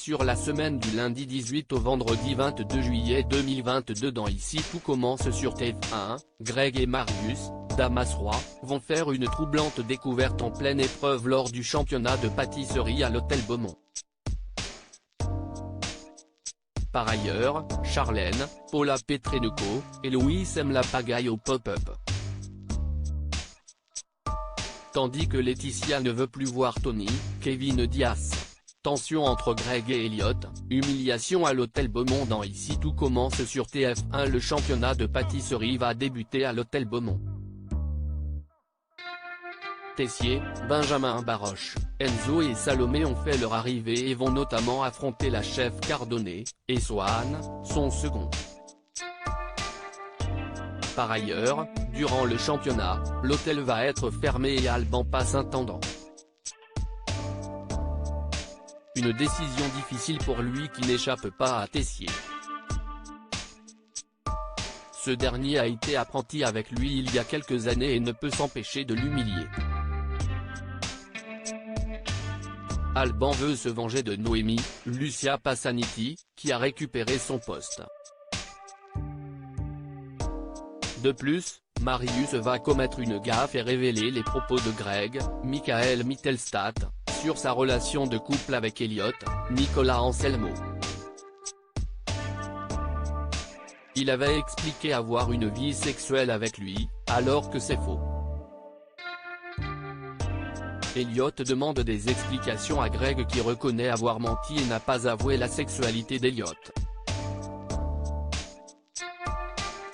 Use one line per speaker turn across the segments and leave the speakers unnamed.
sur la semaine du lundi 18 au vendredi 22 juillet 2022 dans Ici tout commence sur TF1, Greg et Marius, Damas Roy, vont faire une troublante découverte en pleine épreuve lors du championnat de pâtisserie à l'hôtel Beaumont. Par ailleurs, Charlène, Paula Petrenko, et Louis sèment la pagaille au pop-up. Tandis que Laetitia ne veut plus voir Tony, Kevin Diaz. Tension entre Greg et Elliot, humiliation à l'hôtel Beaumont dans Ici tout commence sur TF1. Le championnat de pâtisserie va débuter à l'hôtel Beaumont. Tessier, Benjamin Baroche, Enzo et Salomé ont fait leur arrivée et vont notamment affronter la chef Cardonnay, et Swan, son second. Par ailleurs, durant le championnat, l'hôtel va être fermé et Alban passe intendant. Une décision difficile pour lui qui n'échappe pas à Tessier. Ce dernier a été apprenti avec lui il y a quelques années et ne peut s'empêcher de l'humilier. Alban veut se venger de Noémie, Lucia Passaniti, qui a récupéré son poste. De plus, Marius va commettre une gaffe et révéler les propos de Greg, Michael Mittelstadt, sur sa relation de couple avec Elliot, Nicolas Anselmo. Il avait expliqué avoir une vie sexuelle avec lui, alors que c'est faux. Elliot demande des explications à Greg qui reconnaît avoir menti et n'a pas avoué la sexualité d'Elliot.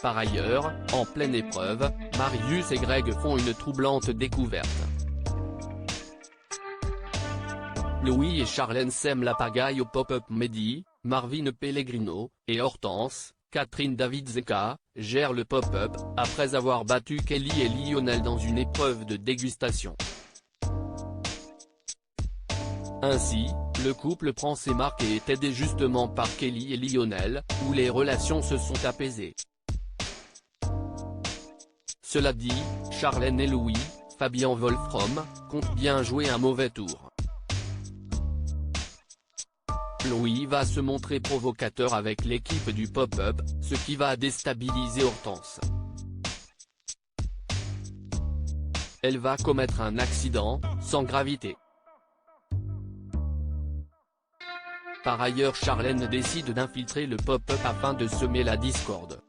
Par ailleurs, en pleine épreuve, Marius et Greg font une troublante découverte. Louis et Charlène sèment la pagaille au pop-up. Mehdi, Marvin Pellegrino, et Hortense, Catherine Davidzeka, gèrent le pop-up, après avoir battu Kelly et Lionel dans une épreuve de dégustation. Ainsi, le couple prend ses marques et est aidé justement par Kelly et Lionel, où les relations se sont apaisées. Cela dit, Charlène et Louis, Fabien Wolfram, comptent bien jouer un mauvais tour. Louis va se montrer provocateur avec l'équipe du pop-up, ce qui va déstabiliser Hortense. Elle va commettre un accident, sans gravité. Par ailleurs, Charlène décide d'infiltrer le pop-up afin de semer la discorde.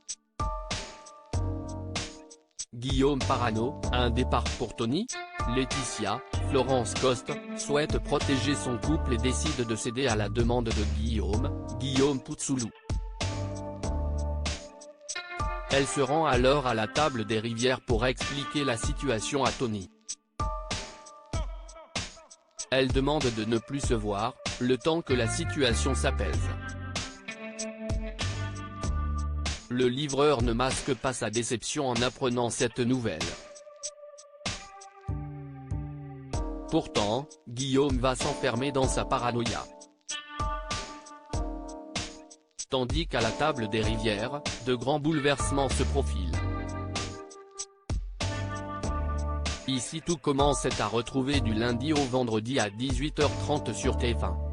Guillaume Parano, un départ pour Tony. Laetitia, Florence Coste, souhaite protéger son couple et décide de céder à la demande de Guillaume Pouzoulou. Elle se rend alors à la table des Rivières pour expliquer la situation à Tony. Elle demande de ne plus se voir, le temps que la situation s'apaise. Le livreur ne masque pas sa déception en apprenant cette nouvelle. Pourtant, Guillaume va s'enfermer dans sa paranoïa. Tandis qu'à la table des Rivières, de grands bouleversements se profilent. Ici tout commence est à retrouver du lundi au vendredi à 18h30 sur TF1.